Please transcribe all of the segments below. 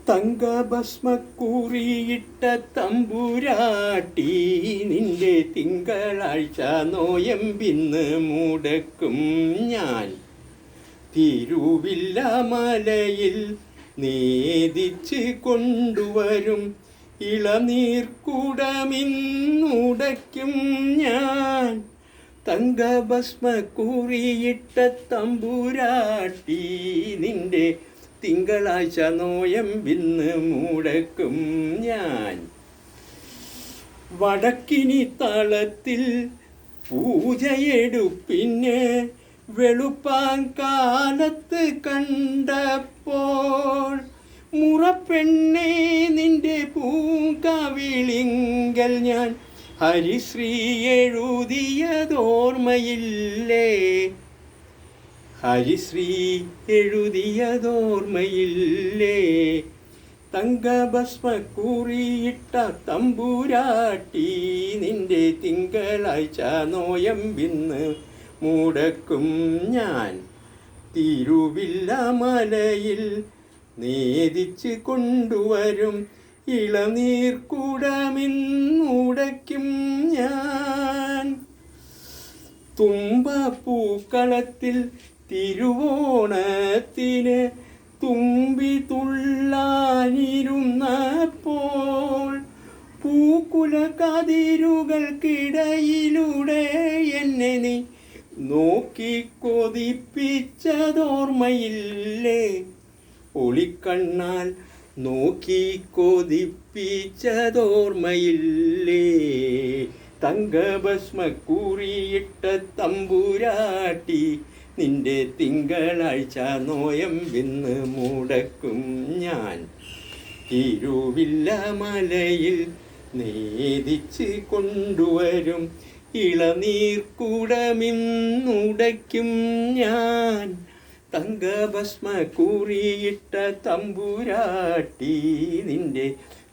തങ്കഭസ്മക്കുറിയിട്ട തമ്പുരാട്ടി നിന്റെ തിങ്കളാഴ്ച നോയമ്പിന്ന് മുടക്കും ഞാൻ. തിരുവില്ല മലയിൽ നേദിച്ച് കൊണ്ടുവരും ഇളനീർക്കുടമിന്നുടയ്ക്കും ഞാൻ. തങ്കഭസ്മക്കുറിയിട്ട തമ്പുരാട്ടി നിന്റെ തിങ്കളാഴ്ച നോയമ്പിന്ന് മുടക്കും ഞാൻ. വടക്കിനി തളത്തിൽ പൂജയെടുപ്പിന് വെളുപ്പാങ്കാലത്ത് കണ്ടപ്പോൾ മുറപ്പെണ്ണേ നിന്റെ പൂങ്കവിളിങ്കൽ ഞാൻ ഹരിശ്രീ എഴുതിയതോർമ്മയില്ലേ? ഹരിശ്രീ എഴുതിയതോർമ്മയില്ലേ? തങ്കഭസ്മക്കുറിയിട്ട തമ്പുരാട്ടി നിന്റെ തിങ്കളാഴ്ച നോയമ്പിന്ന് മുടക്കും ഞാൻ. തിരുവില്ല മലയിൽ നേദിച്ച് കൊണ്ടുവരും ഇളനീർക്കുടമിന്നുടയ്ക്കും ഞാൻ. തുമ്പപ്പൂക്കളത്തിൽ തിരുവോണത്തിന് തുമ്പി തുള്ളാനിരുന്നപ്പോൾ പൂക്കുല കതിരുകൾക്കിടയിലൂടെ എന്നെ നീ നോക്കി കൊതിപ്പിച്ചതോർമ്മയില്ലേ? ഒളിക്കണ്ണാൽ നോക്കി കൊതിപ്പിച്ചതോർമ്മയില്ലേ? തങ്കഭസ്മക്കുറിയിട്ട തമ്പുരാട്ടി നിന്റെ തിങ്കളാഴ്ച നോയമ്പിന്ന് മുടക്കും ഞാൻ. തിരുവില്ല മലയിൽ നേദിച്ച് കൊണ്ടുവരും ഇളനീർക്കുടമിന്നുടയ്ക്കും ഞാൻ. തങ്കഭസ്മക്കുറിയിട്ട തമ്പുരാട്ടി നിന്റെ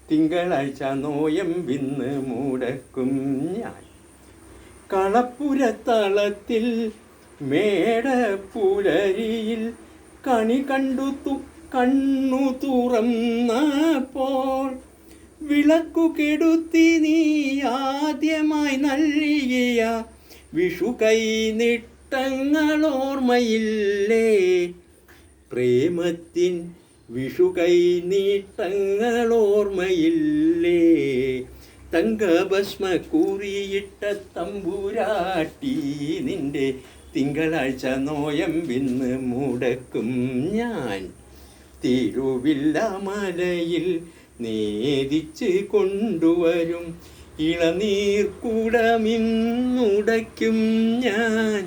തിങ്കളാഴ്ച നോയമ്പിന്ന് മുടക്കും ഞാൻ. കളപ്പുരത്തളത്തിൽ മേടപ്പുലരിയിൽ കണി കണ്ണു തുറന്നപ്പോൾ വിളക്കു കെടുത്തി നീ ആദ്യമായി നൽകിയ വിഷു കൈനീട്ടങ്ങളോർമ്മയില്ലേ? പ്രേമത്തിൻ വിഷു കൈനീട്ടങ്ങളോർമ്മയില്ലേ? തങ്കഭസ്മക്കുറിയിട്ട തമ്പുരാട്ടി നിന്റെ തിങ്കളാഴ്ച നോയമ്പിന്ന് മുടക്കും ഞാൻ. തിരുവില്ല മലയിൽ നേദിച്ച് കൊണ്ടുവരും ഇളനീർക്കുടമിന്നുടയ്ക്കും ഞാൻ.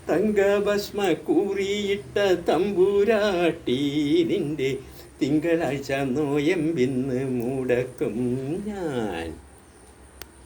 തങ്കഭസ്മക്കുറിയിട്ട തമ്പുരാട്ടി നിന്റെ തിങ്കളാഴ്ച നോയമ്പിന്ന് മുടക്കും ഞാൻ.